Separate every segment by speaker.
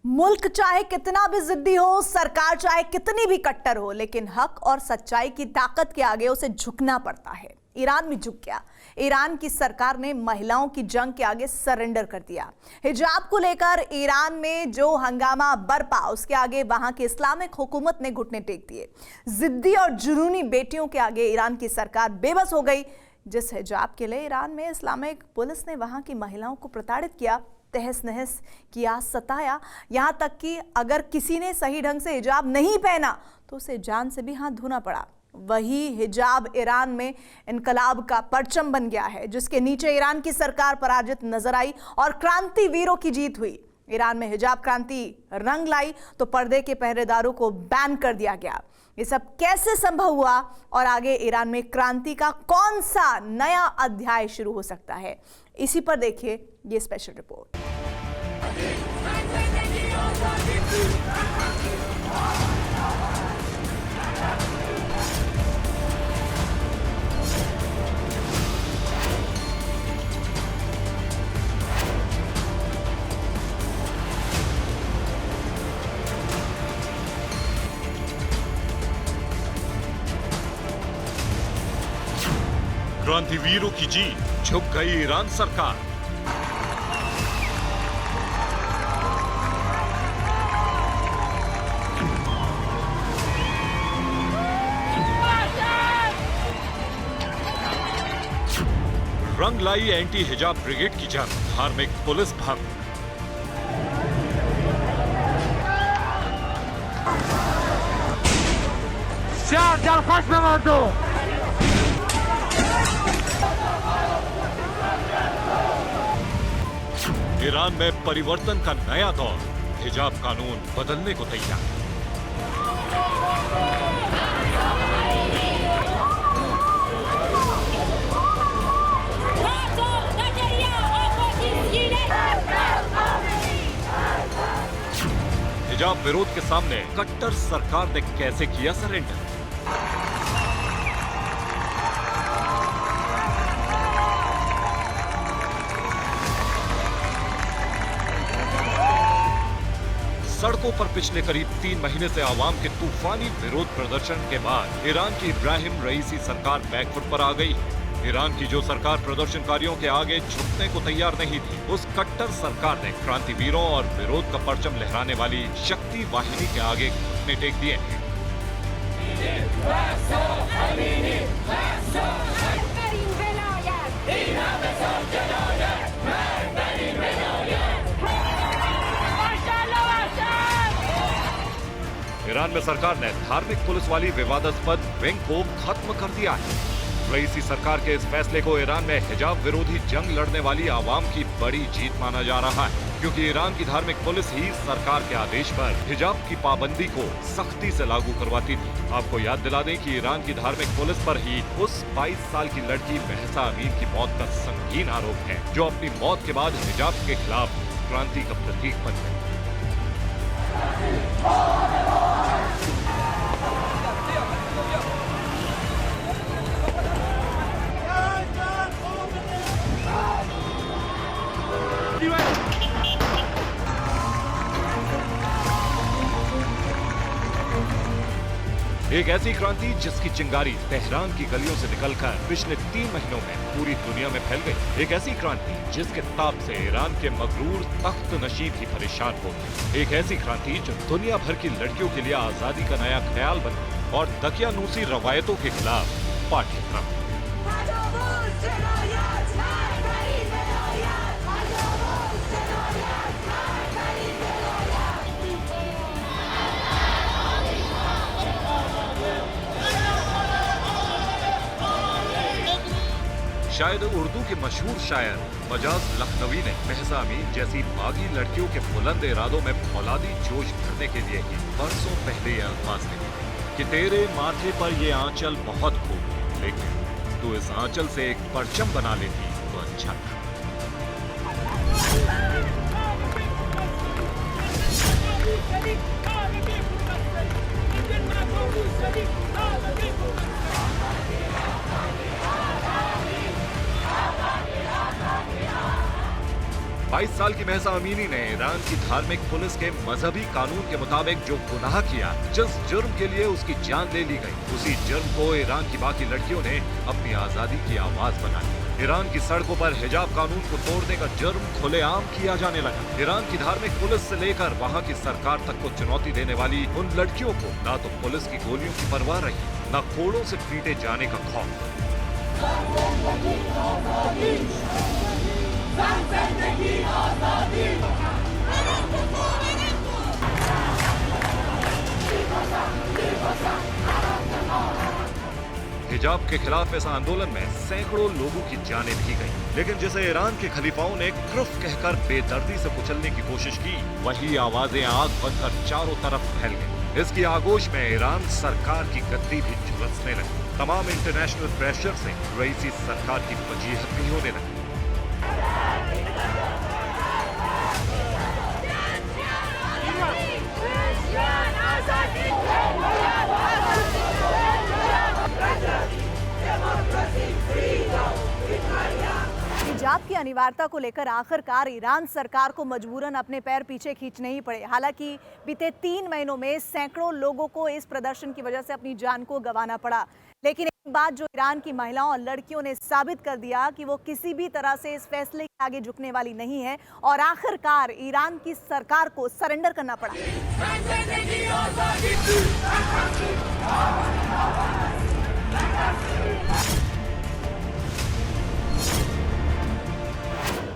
Speaker 1: मुल्क चाहे कितना भी जिद्दी हो, सरकार चाहे कितनी भी कट्टर हो, लेकिन हक और सच्चाई की ताकत के आगे उसे झुकना पड़ता है। ईरान भी झुक गया। ईरान की सरकार ने महिलाओं की जंग के आगे सरेंडर कर दिया। हिजाब को लेकर ईरान में जो हंगामा बरपा, उसके आगे वहां की इस्लामिक हुकूमत ने घुटने टेक दिए। जिद्दी और जुनूनी बेटियों के आगे ईरान की सरकार बेबस हो गई। जिस हिजाब के लिए ईरान में इस्लामिक पुलिस ने वहां की महिलाओं को प्रताड़ित किया, तहस नहस किया, सताया, यहां तक कि अगर किसी ने सही ढंग से हिजाब नहीं पहना तो उसे जान से भी हाथ धोना पड़ा। वही हिजाब ईरान में इनकलाब का परचम बन गया है, जिसके नीचे ईरान की सरकार पराजित नजर आई और क्रांति वीरों की जीत हुई। ईरान में हिजाब क्रांति रंग लाई तो पर्दे के पहरेदारों को बैन कर दिया गया। ये सब कैसे संभव हुआ और आगे ईरान में क्रांति का कौन सा नया अध्याय शुरू हो सकता है, इसी पर देखिए ये स्पेशल रिपोर्ट।
Speaker 2: क्रांतिवीरों की जीत, झुक गई ईरान सरकार। रंग लाई एंटी हिजाब ब्रिगेड की जंग, धार्मिक पुलिस भंग। ईरान में परिवर्तन का नया दौर, हिजाब कानून बदलने को तैयार। हिजाब विरोध के सामने कट्टर सरकार ने कैसे किया सरेंडर? सड़कों पर पिछले करीब 3 महीने से आवाम के तूफानी विरोध प्रदर्शन के बाद ईरान की इब्राहिम रईसी सरकार बैकफुट पर आ गई। ईरान की जो सरकार प्रदर्शनकारियों के आगे झुकने को तैयार नहीं थी, उस कट्टर सरकार ने क्रांतिवीरों और विरोध का परचम लहराने वाली शक्ति वाहिनी के आगे घुटने टेक दिए हैं। ईरान में सरकार ने धार्मिक पुलिस वाली विवादास्पद विंग को खत्म कर दिया है। रईसी सरकार के इस फैसले को ईरान में हिजाब विरोधी जंग लड़ने वाली आवाम की बड़ी जीत माना जा रहा है, क्योंकि ईरान की धार्मिक पुलिस ही सरकार के आदेश पर हिजाब की पाबंदी को सख्ती से लागू करवाती थी। आपको याद दिला दें कि ईरान की धार्मिक पुलिस पर ही उस 22 साल की लड़की महसा अमीन की मौत का संगीन आरोप है, जो अपनी मौत के बाद हिजाब के खिलाफ क्रांति का प्रतीक बन गई। एक ऐसी क्रांति जिसकी चिंगारी तेहरान की गलियों से निकलकर पिछले 3 महीनों में पूरी दुनिया में फैल गई। एक ऐसी क्रांति जिसके ताप से ईरान के मगरूर तख्त नशीब ही परेशान हो गए। एक ऐसी क्रांति जो दुनिया भर की लड़कियों के लिए आजादी का नया ख्याल बन गई और दकियानूसी रवायतों के खिलाफ पाठ्यक्रम। शायद उर्दू के मशहूर शायर मजाज लखनवी ने महसा अमीन जैसी बागी लड़कियों के बुलंद इरादों में फौलादी जोश भरने के लिए ही बरसों पहले ये अल्फाज लिखे कि तेरे माथे पर ये आंचल बहुत खूब है, लेकिन तू इस आंचल से एक परचम बना लेती तो अच्छा था। 22 साल की महसा अमीनी ने ईरान की धार्मिक पुलिस के मजहबी कानून के मुताबिक जो गुनाह किया, जिस जुर्म के लिए उसकी जान ले ली गई, उसी जुर्म को ईरान की बाकी लड़कियों ने अपनी आजादी की आवाज बनाई। ईरान की सड़कों पर हिजाब कानून को तोड़ने का जुर्म खुलेआम किया जाने लगा। ईरान की धार्मिक पुलिस से लेकर वहाँ की सरकार तक को चुनौती देने वाली उन लड़कियों को न तो पुलिस की गोलियों की परवाह रही, न कोड़ों से पीटे जाने का खौफ। हिजाब के खिलाफ इस आंदोलन में सैकड़ों लोगों की जानें भी गईं। लेकिन जिसे ईरान के खलीफाओं ने कुफ्र कहकर बेदर्दी से कुचलने की कोशिश की, वही आवाजें आग बनकर चारों तरफ फैल गईं। इसकी आगोश में ईरान सरकार की गद्दी भी झुलसने लगी। तमाम इंटरनेशनल प्रेशर से रईसी सरकार की वजीहत भी होने लगी।
Speaker 1: हिजाब की अनिवार्यता को लेकर आखिरकार ईरान सरकार को मजबूरन अपने पैर पीछे खींचने ही पड़े। हालांकि बीते 3 महीनों में सैकड़ों लोगों को इस प्रदर्शन की वजह से अपनी जान को गंवाना पड़ा। लेकिन एक बात जो ईरान की महिलाओं और लड़कियों ने साबित कर दिया कि वो किसी भी तरह से इस फैसले के आगे झुकने वाली नहीं है और आखिरकार ईरान की सरकार को सरेंडर करना पड़ा।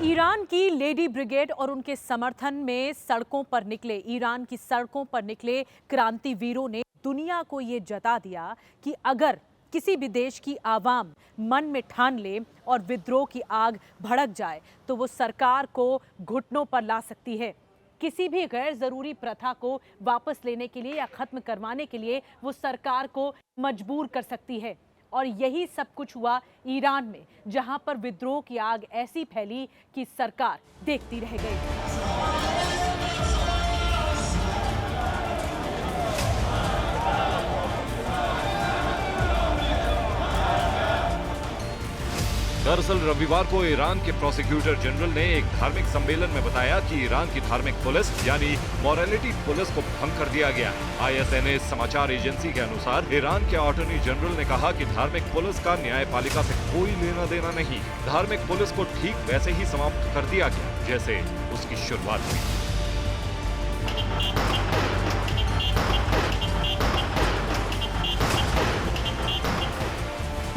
Speaker 3: ईरान की लेडी ब्रिगेड और उनके समर्थन में सड़कों पर निकले ईरान की सड़कों पर निकले क्रांतिवीरों ने दुनिया को ये जता दिया कि अगर किसी भी देश की आवाम मन में ठान ले और विद्रोह की आग भड़क जाए तो वो सरकार को घुटनों पर ला सकती है। किसी भी गैर जरूरी प्रथा को वापस लेने के लिए या खत्म करवाने के लिए वो सरकार को मजबूर कर सकती है। और यही सब कुछ हुआ ईरान में, जहां पर विद्रोह की आग ऐसी फैली कि सरकार देखती रह गई।
Speaker 2: दरअसल रविवार को ईरान के प्रोसिक्यूटर जनरल ने एक धार्मिक सम्मेलन में बताया कि ईरान की धार्मिक पुलिस यानी मोरालिटी पुलिस को भंग कर दिया गया। ISNA समाचार एजेंसी के अनुसार ईरान के अटॉर्नी जनरल ने कहा कि धार्मिक पुलिस का न्यायपालिका से कोई लेना देना नहीं। धार्मिक पुलिस को ठीक वैसे ही समाप्त कर दिया गया जैसे उसकी शुरुआत हुई।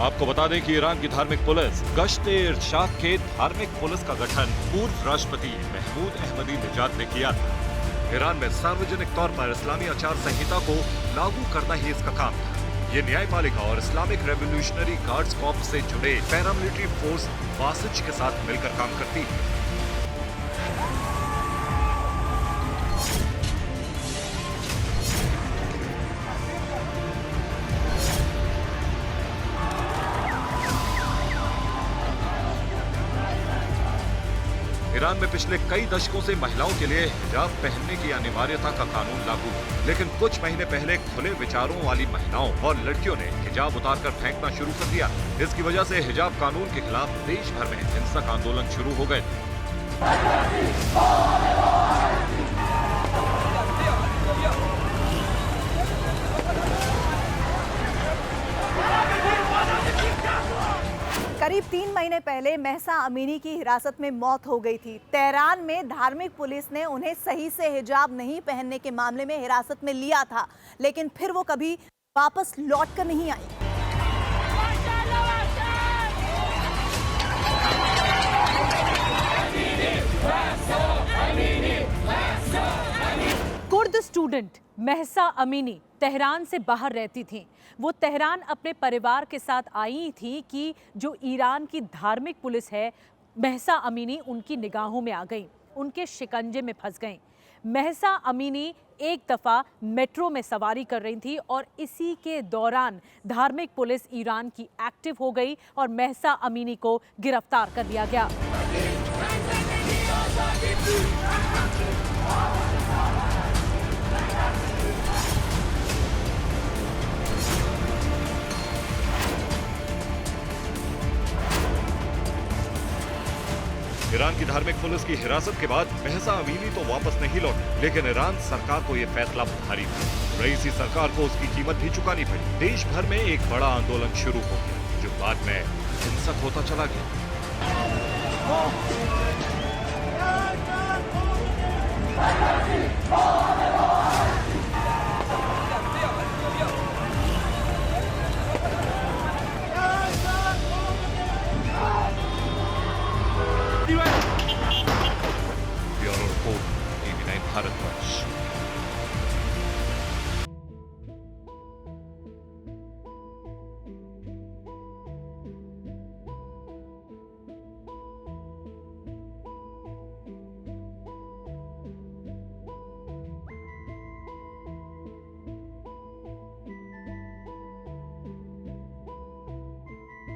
Speaker 2: आपको बता दें कि ईरान की धार्मिक पुलिस गश्त-ए-इरशाद के धार्मिक पुलिस का गठन पूर्व राष्ट्रपति महमूद अहमदी-नेजाद ने किया था। ईरान में सार्वजनिक तौर पर इस्लामी आचार संहिता को लागू करना ही इसका काम था। ये न्यायपालिका और इस्लामिक रेवोल्यूशनरी गार्ड्स कॉर्प्स से जुड़े पैरामिलिट्री फोर्स बासिज के साथ मिलकर काम करती है। ईरान में पिछले कई दशकों से महिलाओं के लिए हिजाब पहनने की अनिवार्यता का कानून लागू है, लेकिन कुछ महीने पहले खुले विचारों वाली महिलाओं और लड़कियों ने हिजाब उतारकर फेंकना शुरू कर दिया। इसकी वजह से हिजाब कानून के खिलाफ देश भर में हिंसक आंदोलन शुरू हो गए।
Speaker 1: करीब 3 महीने पहले महसा अमीनी की हिरासत में मौत हो गई थी। तेहरान में धार्मिक पुलिस ने उन्हें सही से हिजाब नहीं पहनने के मामले में हिरासत में लिया था, लेकिन फिर वो कभी वापस लौट कर नहीं आई।
Speaker 3: Kurd student Mahsa Amini Tehran से बाहर रहती थीं। वो तेहरान अपने परिवार के साथ आई थी कि जो ईरान की धार्मिक पुलिस है, महसा अमीनी उनकी निगाहों में आ गई, उनके शिकंजे में फंस गईं। महसा अमीनी एक दफ़ा मेट्रो में सवारी कर रही थी और इसी के दौरान धार्मिक पुलिस ईरान की एक्टिव हो गई और महसा अमीनी को गिरफ्तार कर लिया गया।
Speaker 2: ईरान ईरान की धार्मिक पुलिस की हिरासत के बाद महसा अमीनी तो वापस नहीं लौटी, लेकिन ईरान सरकार को ये फैसला भारी था। रईसी सरकार को उसकी कीमत भी चुकानी पड़ी। देश भर में एक बड़ा आंदोलन शुरू हो गया, जो बाद में हिंसक होता चला गया।